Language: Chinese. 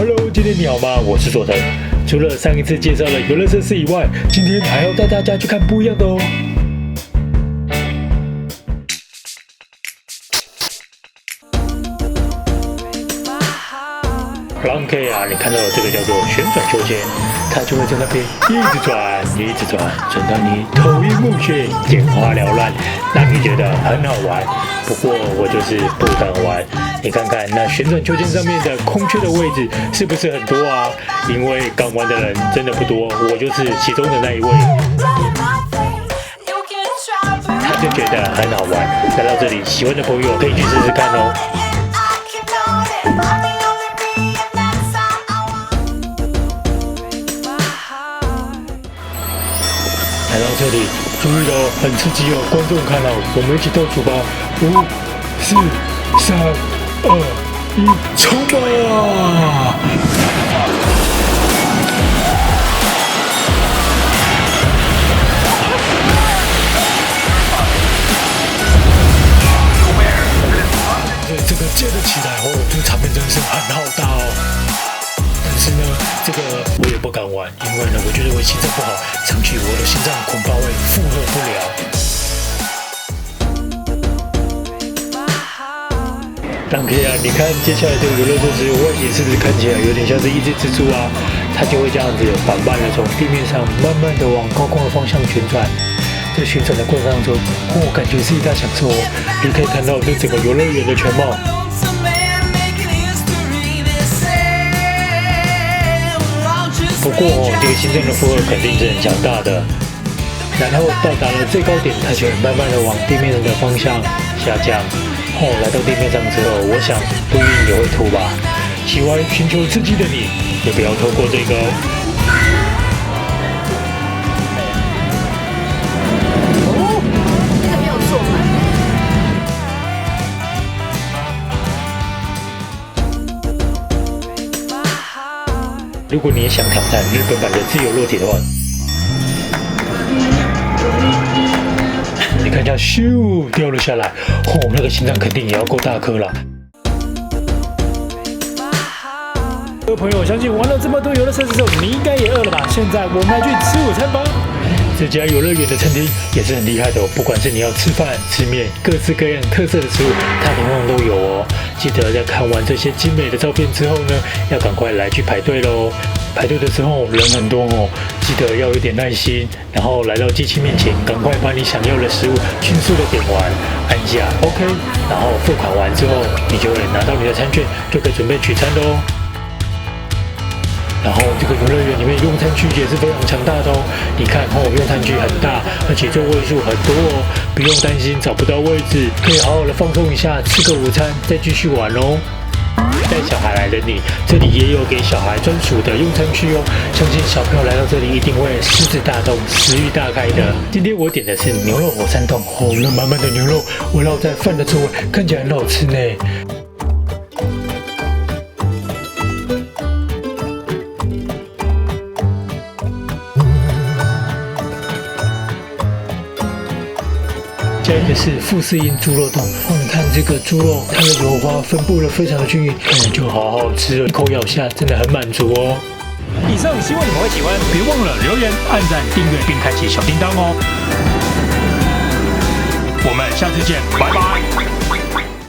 Hello， 今天你好吗？我是佐藤。除了上一次介绍了游乐设施以外，今天还要带大家去看不一样的哦。Long K 啊，你看到的这个叫做旋转秋千，它就会在那边一直转，一直转，转到你头晕目眩、眼花缭乱，让你觉得很好玩。不过我就是不敢玩。你看看那旋转秋千上面的空缺的位置是不是很多啊？因为敢玩的人真的不多，我就是其中的那一位。他就觉得很好玩，来到这里，喜欢的朋友可以去试试看哦。来到这里，注意哦，很刺激哦，观众看哦，我们一起倒数吧，5、4、3、2、1，冲吧！这个接得起来哦，这个场面真的是很浩大哦。但是呢，这个我也不敢玩，因为呢，我觉得我心脏不好，上去我的心脏恐怕会负荷不了。Long K 啊，你看接下来这个游乐设施外形是不是看起来有点像是一只蜘蛛啊？它就会这样子缓慢的从地面上慢慢的往高空的方向旋转。在旋转的过程当中，感觉是一大享受哦。你可以看到这整个游乐园的全貌。不过这个心脏的负荷肯定是很强大的。然后到达了最高点，它就会慢慢的往地面的方向下降。来到地面上之后，我想不晕也会吐吧。喜欢寻求刺激的你，也不要错过这个哦。如果你也想挑战日本版的自由落体的话，你看一下，咻掉了下来，那个心脏肯定也要够大颗了。各位朋友，我相信玩了这么多游乐设施之后，你应该也饿了吧？现在我们来去吃午餐吧。这家游乐园的餐厅也是很厉害的哦，不管是你要吃饭、吃面，各式各样特色的食物，它通通都有哦。记得在看完这些精美的照片之后呢，要赶快来去排队喽。排队的时候人很多哦，记得要有点耐心，然后来到机器面前，赶快把你想要的食物迅速的点完，按下 OK， 然后付款完之后，你就会拿到你的餐券，就可以准备取餐喽。然后这个游乐园里面用餐区也是非常强大的哦，你看用餐区很大，而且座位数很多哦，不用担心找不到位置，可以好好的放松一下，吃个午餐，再继续玩哦。带小孩来的你，这里也有给小孩专属的用餐区哦，相信小朋友来到这里一定会狮子大动，食欲大开的。今天我点的是牛肉火山冻，那满满的牛肉围绕在饭的周围，看起来很好吃呢。下一个是富士音猪肉冻，你看这个猪肉，它的油花分布的非常的均匀，就好好吃了，一口咬下，真的很满足哦。以上希望你们会喜欢，别忘了留言、按赞、订阅并开启小叮当哦。我们下次见，拜拜。